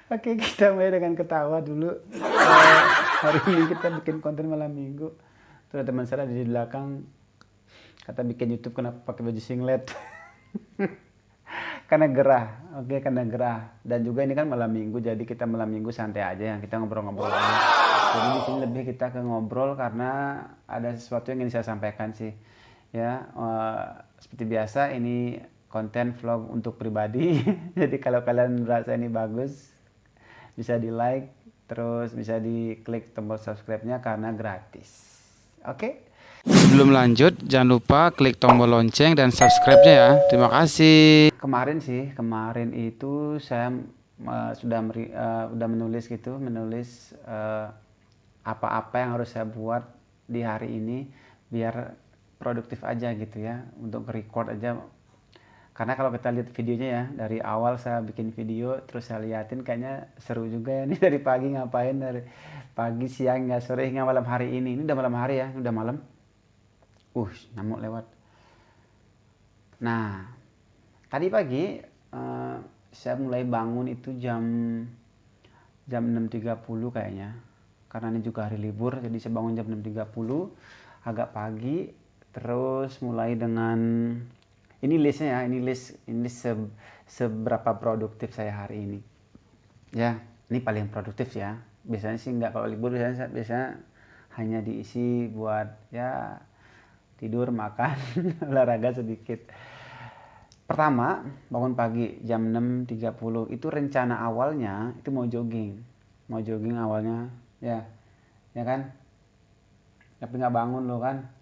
Oke, kita mulai dengan ketawa dulu. Hari ini kita bikin konten malam minggu. Tuh ada teman saya di belakang kata bikin YouTube kenapa pakai baju singlet? Karena gerah, oke karena gerah. Dan juga ini kan malam minggu, jadi kita malam minggu santai aja ya, kita ngobrol-ngobrol aja. Jadi di sini lebih kita ke ngobrol karena ada sesuatu yang ingin saya sampaikan sih. Ya, seperti biasa ini konten vlog untuk pribadi. Jadi kalau kalian merasa ini bagus, bisa di like, terus bisa diklik tombol subscribe-nya karena gratis. Oke? Sebelum lanjut, jangan lupa klik tombol lonceng dan subscribe-nya ya. Terima kasih. Kemarin itu saya sudah menulis gitu, menulis apa-apa yang harus saya buat di hari ini biar produktif aja gitu ya, untuk record aja. Karena kalau kita lihat videonya ya, dari awal saya bikin video, terus saya liatin kayaknya seru juga ya nih dari pagi ngapain, dari pagi, siang, nggak sore, hingga malam hari ini. Ini udah malam hari ya, udah malam. Nyamuk lewat. Nah, tadi pagi saya mulai bangun itu jam jam 6.30 kayaknya. Karena ini juga hari libur, jadi saya bangun jam 6.30, agak pagi. Terus mulai dengan ini listnya ya, ini seberapa produktif saya hari ini. Ya, ini paling produktif ya. Biasanya sih nggak, kalau libur biasanya hanya diisi buat ya tidur, makan, olahraga sedikit. Pertama, bangun pagi jam 6.30 itu rencana awalnya itu mau jogging. Mau jogging awalnya, ya. Ya kan? Tapi nggak bangun lo kan.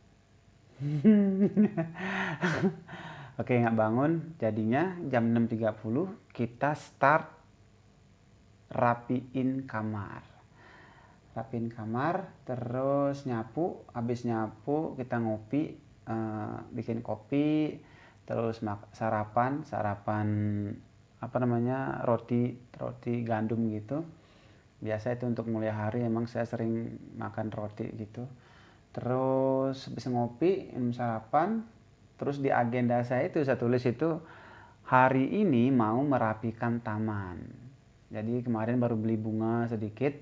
Oke, nggak bangun. Jadinya jam 6.30 kita start rapiin kamar. Rapiin kamar, terus nyapu. Habis nyapu kita ngopi, bikin kopi, terus sarapan apa namanya, roti gandum gitu. Biasa itu untuk mulai hari, emang saya sering makan roti gitu. Terus bisa ngopi, sarapan. Terus di agenda saya itu saya tulis itu hari ini mau merapikan taman. Jadi kemarin baru beli bunga sedikit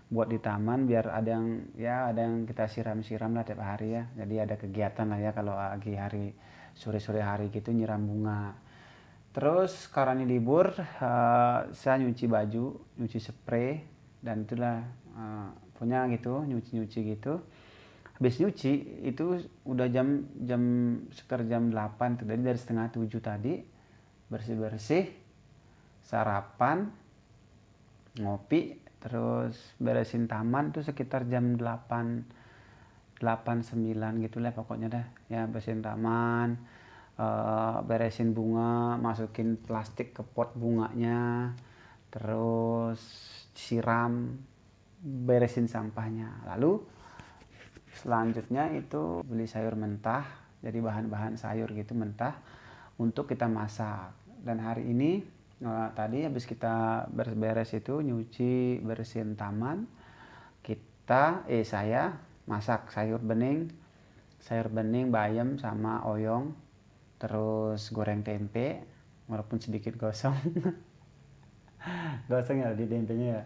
buat di taman, biar ada yang kita siram-siram lah tiap hari ya. Jadi ada kegiatan lah ya kalau lagi hari sore-sore hari gitu, nyiram bunga. Terus karena ini libur, saya nyuci baju, nyuci spray, dan itulah punya gitu, nyuci-nyuci gitu. Habis nyuci itu udah jam jam sekitar jam 8 tuh. Jadi dari setengah 7 tadi bersih-bersih, sarapan, ngopi, terus beresin taman tuh sekitar jam 8 9 gitu lah pokoknya dah. Ya bersihin taman, beresin bunga, masukin plastik ke pot bunganya, terus siram, beresin sampahnya. Lalu selanjutnya itu beli sayur mentah, jadi bahan-bahan sayur gitu mentah untuk kita masak. Dan hari ini tadi habis kita beres-beres itu nyuci bersihin taman, saya masak sayur bening bayam sama oyong, terus goreng tempe walaupun sedikit gosong. Gosong ya di tempenya ya.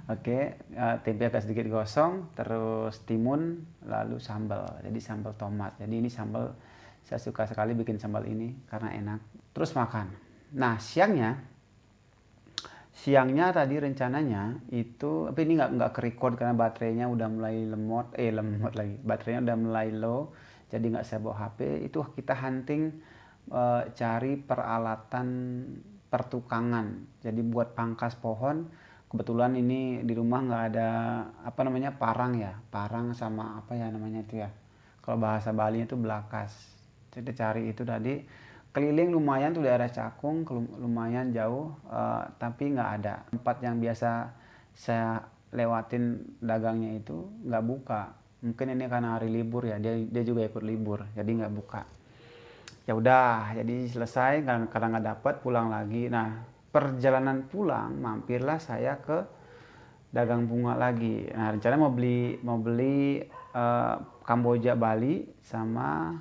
Oke, tempe agak sedikit gosong, terus timun, lalu sambal. Jadi sambal tomat. Jadi ini sambal, saya suka sekali bikin sambal ini karena enak. Terus makan. Nah, siangnya tadi rencananya itu, tapi ini nggak ke-record karena baterainya udah mulai lemot lagi. Baterainya udah mulai low, jadi nggak saya bawa HP. Itu kita hunting, cari peralatan pertukangan. Jadi buat pangkas pohon. Kebetulan ini di rumah nggak ada apa namanya, parang sama apa ya namanya itu ya, kalau bahasa Bali itu belakas. Jadi cari itu tadi keliling lumayan tuh, daerah Cakung lumayan jauh, tapi nggak ada tempat yang biasa saya lewatin dagangnya itu nggak buka. Mungkin ini karena hari libur ya, dia juga ikut libur jadi nggak buka. Ya udah, jadi selesai, karena nggak dapat pulang lagi. Nah, perjalanan pulang mampirlah saya ke dagang bunga lagi. Nah, rencananya mau beli Kamboja Bali sama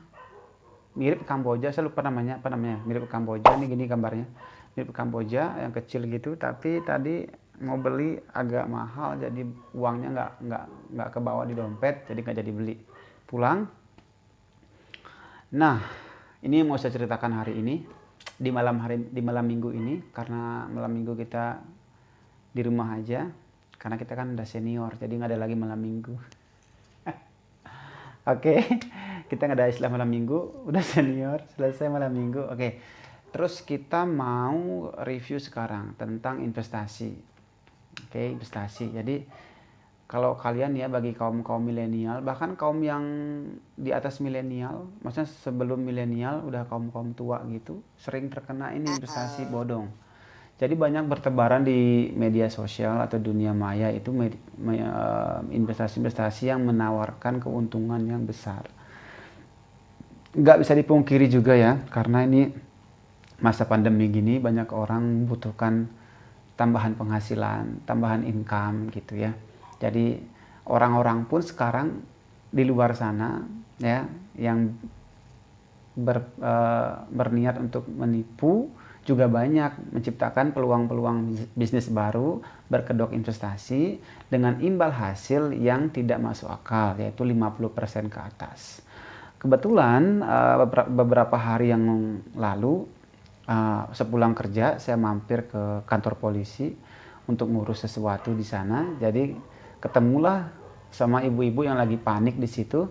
mirip Kamboja, saya lupa namanya apa namanya, mirip Kamboja. Ini gini gambarnya, mirip Kamboja yang kecil gitu, tapi tadi mau beli agak mahal, jadi uangnya nggak kebawa di dompet, jadi nggak jadi beli. Pulang. Nah, ini yang mau saya ceritakan hari ini di malam minggu ini, karena malam minggu kita di rumah aja, karena kita kan udah senior, jadi nggak ada lagi malam minggu. Oke, kita nggak ada istilah malam minggu, udah senior, selesai malam minggu. Oke, terus kita mau review sekarang tentang investasi. Oke, investasi. Jadi kalau kalian ya, bagi kaum milenial, bahkan kaum yang di atas milenial, maksudnya sebelum milenial, udah kaum tua gitu, sering terkena ini investasi bodong. Jadi banyak bertebaran di media sosial atau dunia maya itu investasi-investasi yang menawarkan keuntungan yang besar. Nggak bisa dipungkiri juga ya, karena ini masa pandemi gini banyak orang membutuhkan tambahan penghasilan, tambahan income gitu ya. Jadi orang-orang pun sekarang di luar sana ya, yang berniat untuk menipu juga banyak, menciptakan peluang-peluang bisnis baru, berkedok investasi dengan imbal hasil yang tidak masuk akal, yaitu 50% ke atas. Kebetulan beberapa hari yang lalu, sepulang kerja saya mampir ke kantor polisi untuk ngurus sesuatu di sana. Jadi ketemulah sama ibu-ibu yang lagi panik di situ.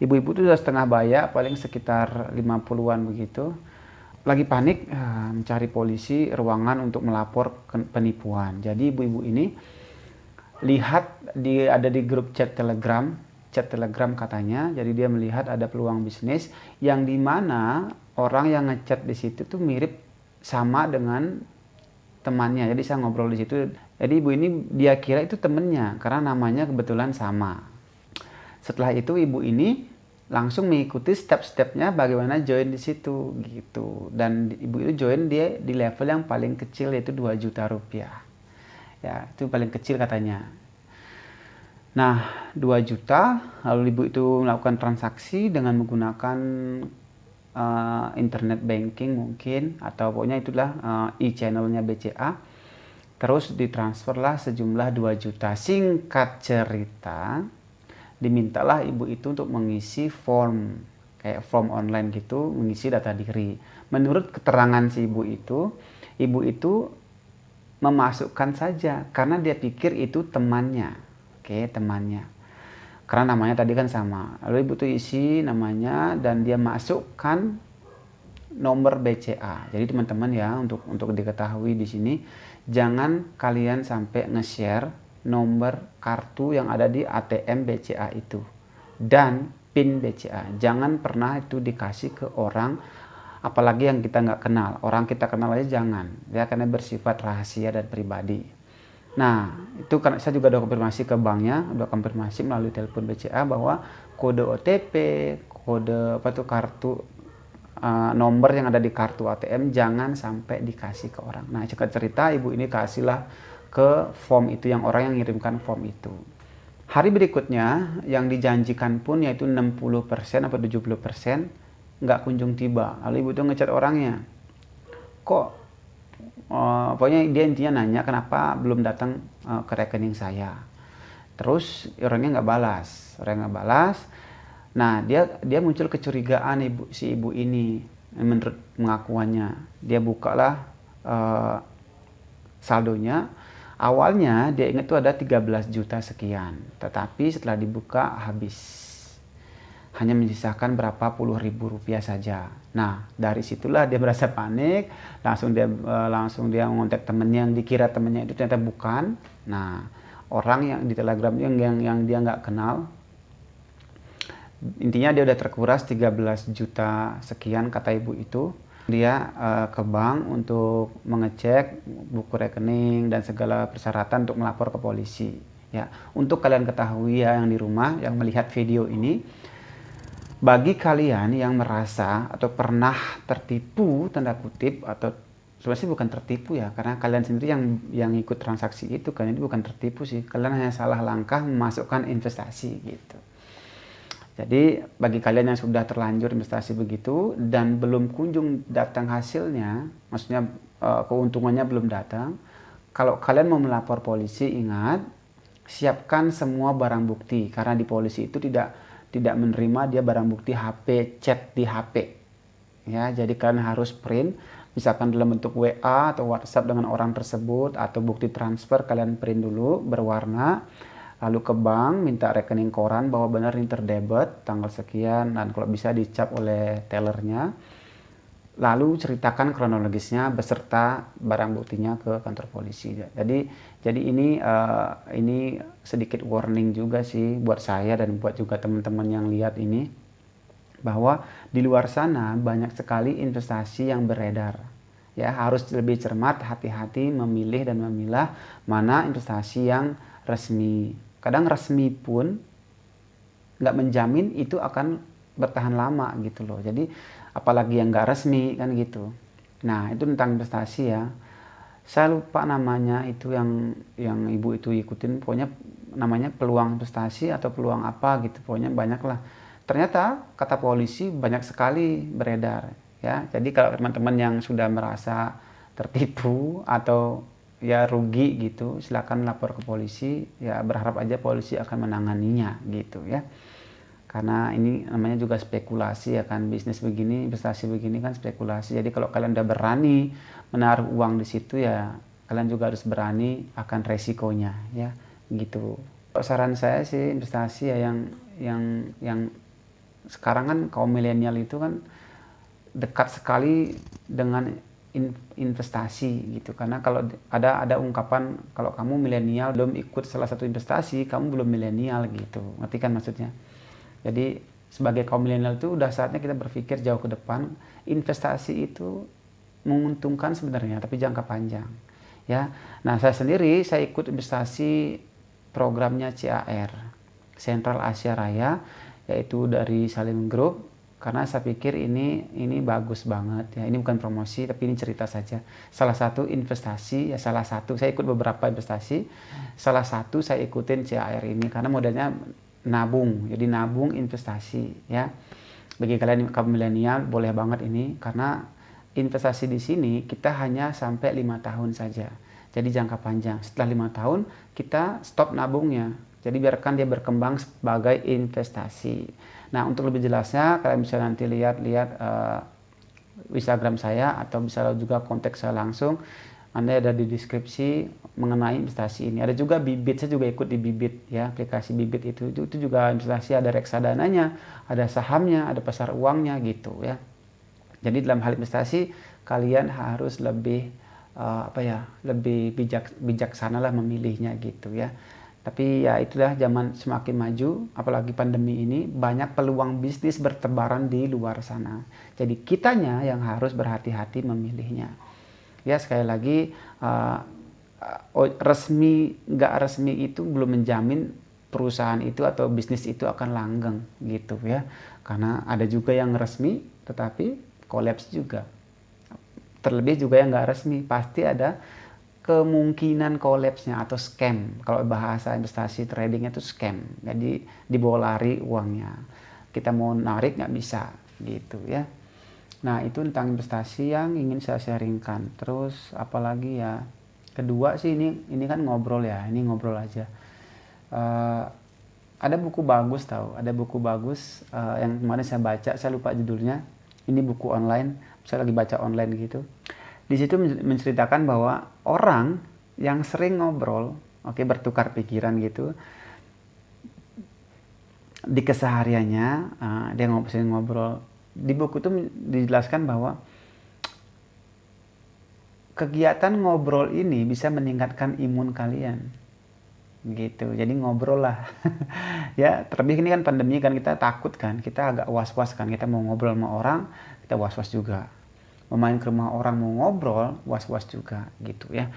Ibu-ibu itu sudah setengah baya, paling sekitar 50-an begitu. Lagi panik mencari polisi ruangan untuk melapor penipuan. Jadi ibu-ibu ini lihat ada di grup chat Telegram katanya. Jadi dia melihat ada peluang bisnis yang dimana orang yang ngechat di situ tuh mirip sama dengan temannya. Jadi saya ngobrol di situ. Jadi ibu ini dia kira itu temennya karena namanya kebetulan sama. Setelah itu ibu ini langsung mengikuti step-stepnya bagaimana join di situ gitu. Dan ibu itu join dia di level yang paling kecil, yaitu 2 juta rupiah. Ya, itu paling kecil katanya. Nah, 2 juta, lalu ibu itu melakukan transaksi dengan menggunakan internet banking mungkin, atau pokoknya itulah e-channelnya BCA. Terus ditransferlah sejumlah 2 juta. Singkat cerita, dimintalah ibu itu untuk mengisi form, kayak form online gitu, mengisi data diri. Menurut keterangan si ibu itu memasukkan saja karena dia pikir itu temannya. Oke, temannya. Karena namanya tadi kan sama. Lalu ibu tuh isi namanya dan dia masukkan nomor BCA. Jadi teman-teman ya, untuk diketahui di sini, jangan kalian sampai nge-share nomor kartu yang ada di ATM BCA itu dan PIN BCA. Jangan pernah itu dikasih ke orang, apalagi yang kita nggak kenal. Orang kita kenal aja jangan, ya, karena bersifat rahasia dan pribadi. Nah, itu karena saya juga udah konfirmasi ke banknya, udah konfirmasi melalui telepon BCA bahwa kode OTP, kode kartu, nomor yang ada di kartu ATM jangan sampai dikasih ke orang. Nah, singkat cerita ibu ini kasihlah ke form itu, yang orang yang ngirimkan form itu. Hari berikutnya yang dijanjikan pun yaitu 60% atau 70% nggak kunjung tiba. Lalu ibu itu ngechat orangnya, kok pokoknya dia intinya nanya kenapa belum datang ke rekening saya. Terus orangnya nggak balas. Nah, dia muncul kecurigaan si ibu ini. Menurut pengakuannya, dia bukalah saldonya. Awalnya dia ingat tuh ada 13 juta sekian, tetapi setelah dibuka habis. Hanya menyisakan berapa puluh ribu rupiah saja. Nah, dari situlah dia merasa panik, langsung dia mengontak temennya yang dikira temennya itu ternyata bukan. Nah, orang yang di Telegram yang dia nggak kenal. Intinya dia udah terkuras 13 juta sekian kata ibu itu. Dia ke bank untuk mengecek buku rekening dan segala persyaratan untuk melapor ke polisi. Ya, untuk kalian ketahui ya yang di rumah yang melihat video ini, bagi kalian yang merasa atau pernah tertipu tanda kutip, atau sebenarnya bukan tertipu ya, karena kalian sendiri yang ikut transaksi itu, kalian itu bukan tertipu sih, kalian hanya salah langkah memasukkan investasi gitu. Jadi bagi kalian yang sudah terlanjur investasi begitu dan belum kunjung datang hasilnya, maksudnya keuntungannya belum datang, kalau kalian mau melapor polisi, ingat siapkan semua barang bukti karena di polisi itu tidak menerima dia barang bukti HP, chat di HP. Ya, jadi kalian harus print, misalkan dalam bentuk WA atau WhatsApp dengan orang tersebut atau bukti transfer kalian print dulu berwarna, lalu ke bank minta rekening koran bahwa benar ini terdebet tanggal sekian dan kalau bisa dicap oleh tellernya. Lalu ceritakan kronologisnya beserta barang buktinya ke kantor polisi. Jadi ini sedikit warning juga sih buat saya dan buat juga teman-teman yang lihat ini, bahwa di luar sana banyak sekali investasi yang beredar. Ya, harus lebih cermat, hati-hati memilih dan memilah mana investasi yang resmi. Kadang resmi pun nggak menjamin itu akan bertahan lama gitu loh. Jadi apalagi yang nggak resmi kan gitu. Nah itu tentang investasi ya. Saya lupa namanya itu yang ibu itu ikutin. Pokoknya namanya peluang investasi atau peluang apa gitu. Pokoknya banyak lah. Ternyata kata polisi banyak sekali beredar ya. Jadi kalau teman-teman yang sudah merasa tertipu atau ya rugi gitu, silakan lapor ke polisi. Ya berharap aja polisi akan menanganinya gitu ya. Karena ini namanya juga spekulasi ya kan, bisnis begini, investasi begini kan spekulasi. Jadi kalau kalian udah berani menaruh uang di situ ya kalian juga harus berani akan resikonya ya gitu. Saran saya sih investasi ya yang sekarang kan kaum milenial itu kan dekat sekali dengan investasi gitu, karena kalau ada ungkapan kalau kamu milenial belum ikut salah satu investasi kamu belum milenial gitu, ngerti kan maksudnya. Jadi sebagai kaum milenial itu udah saatnya kita berpikir jauh ke depan. Investasi itu menguntungkan sebenarnya, tapi jangka panjang. Ya, nah saya ikut investasi programnya CAR, Central Asia Raya, yaitu dari Salim Group. Karena saya pikir ini bagus banget ya. Ini bukan promosi, tapi ini cerita saja. Salah satu investasi ya, saya ikut beberapa investasi. Salah satu saya ikutin CAR ini karena modelnya nabung, jadi nabung investasi ya. Bagi kalian kaum milenial boleh banget ini, karena investasi di sini kita hanya sampai 5 tahun saja, jadi jangka panjang. Setelah 5 tahun kita stop nabungnya, jadi biarkan dia berkembang sebagai investasi. Nah untuk lebih jelasnya kalian bisa nanti lihat Instagram saya atau bisa juga kontak saya langsung. Anda ada di deskripsi mengenai investasi ini. Ada juga Bibit, saya juga ikut di Bibit ya, aplikasi Bibit itu juga investasi, ada reksadananya, ada sahamnya, ada pasar uangnya gitu ya. Jadi dalam hal investasi kalian harus lebih lebih bijaksana lah memilihnya gitu ya. Tapi ya itulah, zaman semakin maju, apalagi pandemi ini, banyak peluang bisnis bertebaran di luar sana. Jadi kitanya yang harus berhati-hati memilihnya. Ya sekali lagi, resmi nggak resmi itu belum menjamin perusahaan itu atau bisnis itu akan langgeng gitu ya. Karena ada juga yang resmi tetapi kolaps juga. Terlebih juga yang nggak resmi pasti ada kemungkinan kolapsnya atau scam. Kalau bahasa investasi tradingnya itu scam. Jadi dibawa lari uangnya. Kita mau narik nggak bisa gitu ya. Nah itu tentang investasi yang ingin saya sharingkan. Terus apalagi ya, kedua sih ini kan ngobrol ya, ini ngobrol aja. Ada buku bagus ada buku bagus yang kemarin saya baca, saya lupa judulnya. Ini buku online, saya lagi baca online gitu. Di situ menceritakan bahwa orang yang sering ngobrol, bertukar pikiran gitu, di kesehariannya dia sering ngobrol. Di buku itu dijelaskan bahwa kegiatan ngobrol ini bisa meningkatkan imun kalian gitu. Jadi ngobrol lah ya. Terlebih ini kan pandemi kan, kita takut kan, kita agak was-was kan, kita mau ngobrol sama orang kita was-was juga, mau main ke rumah orang mau ngobrol was-was juga gitu ya.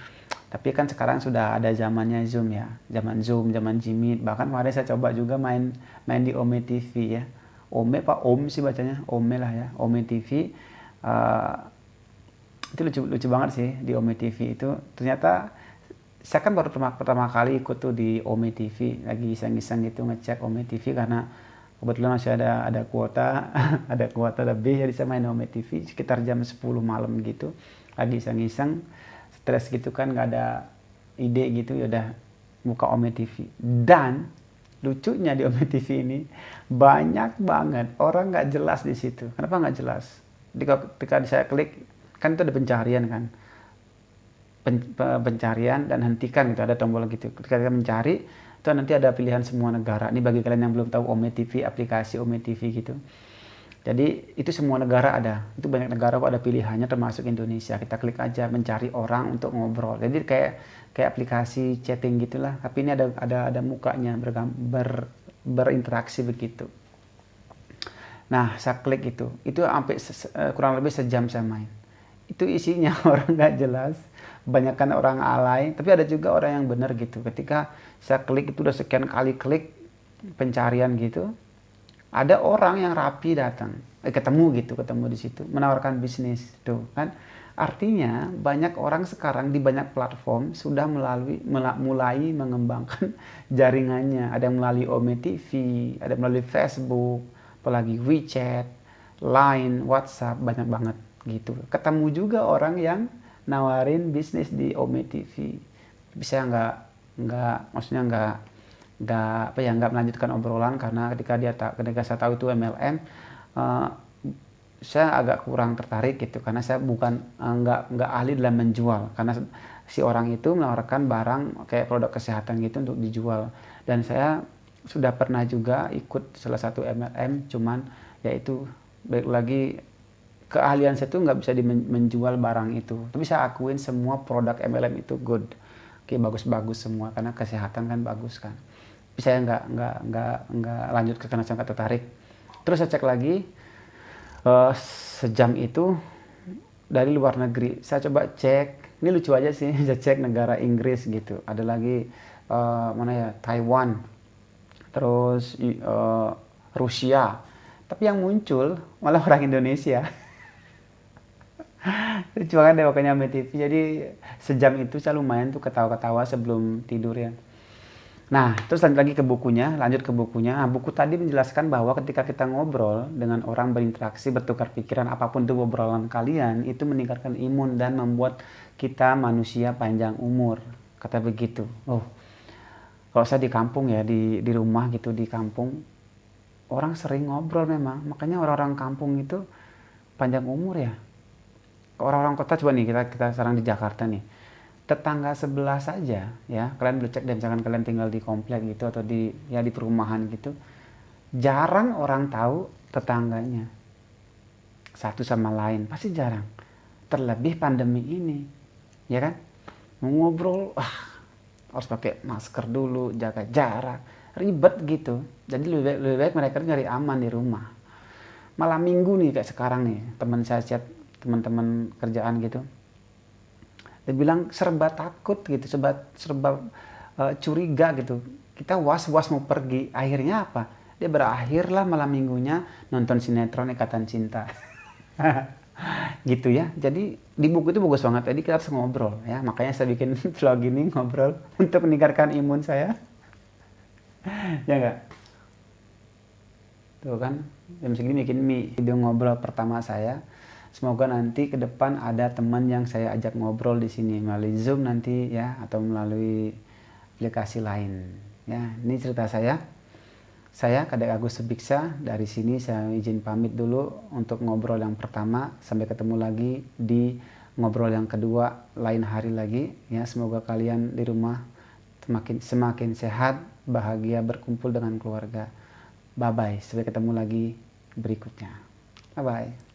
Tapi kan sekarang sudah ada zamannya Zoom ya, zaman Zoom, zaman Jimmy. Bahkan kemarin saya coba juga main di Ome TV ya. Ome Pak Om sih bacanya, Ome lah ya, Ome TV. Itu lucu banget sih di Ome TV itu. Ternyata saya kan baru pertama kali ikut tuh di Ome TV, lagi iseng-iseng gitu ngecek Ome TV karena kebetulan masih ada kuota ada kuota lebih, jadi saya main Ome TV sekitar jam 10 malam gitu, lagi iseng-iseng stres gitu kan, nggak ada ide gitu, ya udah buka Ome TV. Dan lucunya di Ome TV ini banyak banget orang nggak jelas di situ. Kenapa nggak jelas? Ketika saya klik kan itu ada pencarian kan, pencarian dan hentikan gitu, ada tombol gitu. Ketika kita mencari itu nanti ada pilihan semua negara. Ini bagi kalian yang belum tahu Ome TV, aplikasi Ome TV gitu. Jadi itu semua negara ada. Itu banyak negara kok ada pilihannya, termasuk Indonesia. Kita klik aja mencari orang untuk ngobrol. Jadi kayak aplikasi chatting gitulah. Tapi ini ada mukanya, berinteraksi begitu. Nah, saya klik itu. Itu sampai kurang lebih sejam saya main. Itu isinya orang nggak jelas, banyakkan orang alay, tapi ada juga orang yang benar gitu. Ketika saya klik itu udah sekian kali klik pencarian gitu, ada orang yang rapi datang, ketemu di situ, menawarkan bisnis tuh kan. Artinya banyak orang sekarang di banyak platform sudah mulai mengembangkan jaringannya. Ada yang melalui Ome TV, ada yang melalui Facebook, apalagi WeChat, Line, WhatsApp, banyak banget gitu. Ketemu juga orang yang nawarin bisnis di Ome TV. Bisa maksudnya nggak melanjutkan obrolan, karena ketika saya tahu itu MLM, saya agak kurang tertarik gitu, karena saya bukan nggak ahli dalam menjual, karena si orang itu menawarkan barang kayak produk kesehatan gitu untuk dijual. Dan saya sudah pernah juga ikut salah satu MLM, cuman yaitu balik lagi keahlian saya tuh nggak bisa menjual barang itu. Tapi saya akuin semua produk MLM itu good, kayak bagus-bagus semua, karena kesehatan kan bagus kan. Tapi saya nggak lanjut ke, karena saya nggak tertarik. Terus saya cek lagi, sejam itu dari luar negeri. Saya coba cek, ini lucu aja sih, saya cek negara Inggris gitu. Ada lagi mana ya, Taiwan, terus Rusia. Tapi yang muncul malah orang Indonesia. Lucu banget deh pokoknya Ome TV. Jadi sejam itu saya lumayan tuh ketawa-ketawa sebelum tidur ya. Nah, terus lanjut ke bukunya. Nah, buku tadi menjelaskan bahwa ketika kita ngobrol dengan orang, berinteraksi, bertukar pikiran, apapun itu obrolan kalian, itu meningkatkan imun dan membuat kita manusia panjang umur. Kata begitu. Oh, kalau saya di kampung ya, di rumah gitu, di kampung, orang sering ngobrol memang. Makanya orang-orang kampung itu panjang umur ya. Orang-orang kota coba nih, kita sekarang di Jakarta nih, tetangga sebelah saja ya, kalian boleh cek deh, misalkan kalian tinggal di komplek gitu atau di perumahan gitu, jarang orang tahu tetangganya satu sama lain, pasti jarang. Terlebih pandemi ini ya kan, mau ngobrol harus pakai masker dulu, jaga jarak, ribet gitu. Jadi lebih baik mereka nyari aman di rumah. Malam minggu nih kayak sekarang nih, teman saya chat, teman-teman kerjaan gitu, dia bilang serba takut gitu, serba curiga gitu. Kita was-was mau pergi. Akhirnya apa? Dia berakhirlah malam minggunya nonton sinetron Ikatan Cinta. Gitu ya. Jadi di buku itu bagus banget. Jadi kita harus ngobrol ya. Makanya saya bikin vlog ini, ngobrol untuk meningkatkan imun saya. Ya enggak? Tuh kan, jam segini bikin video ngobrol pertama saya. Semoga nanti ke depan ada teman yang saya ajak ngobrol di sini melalui Zoom nanti ya, atau melalui aplikasi lain. Ya, ini cerita saya. Saya Kadek Agus Subiksa, dari sini saya izin pamit dulu untuk ngobrol yang pertama. Sampai ketemu lagi di ngobrol yang kedua lain hari lagi ya. Semoga kalian di rumah semakin sehat, bahagia, berkumpul dengan keluarga. Bye bye, sampai ketemu lagi berikutnya. Bye bye.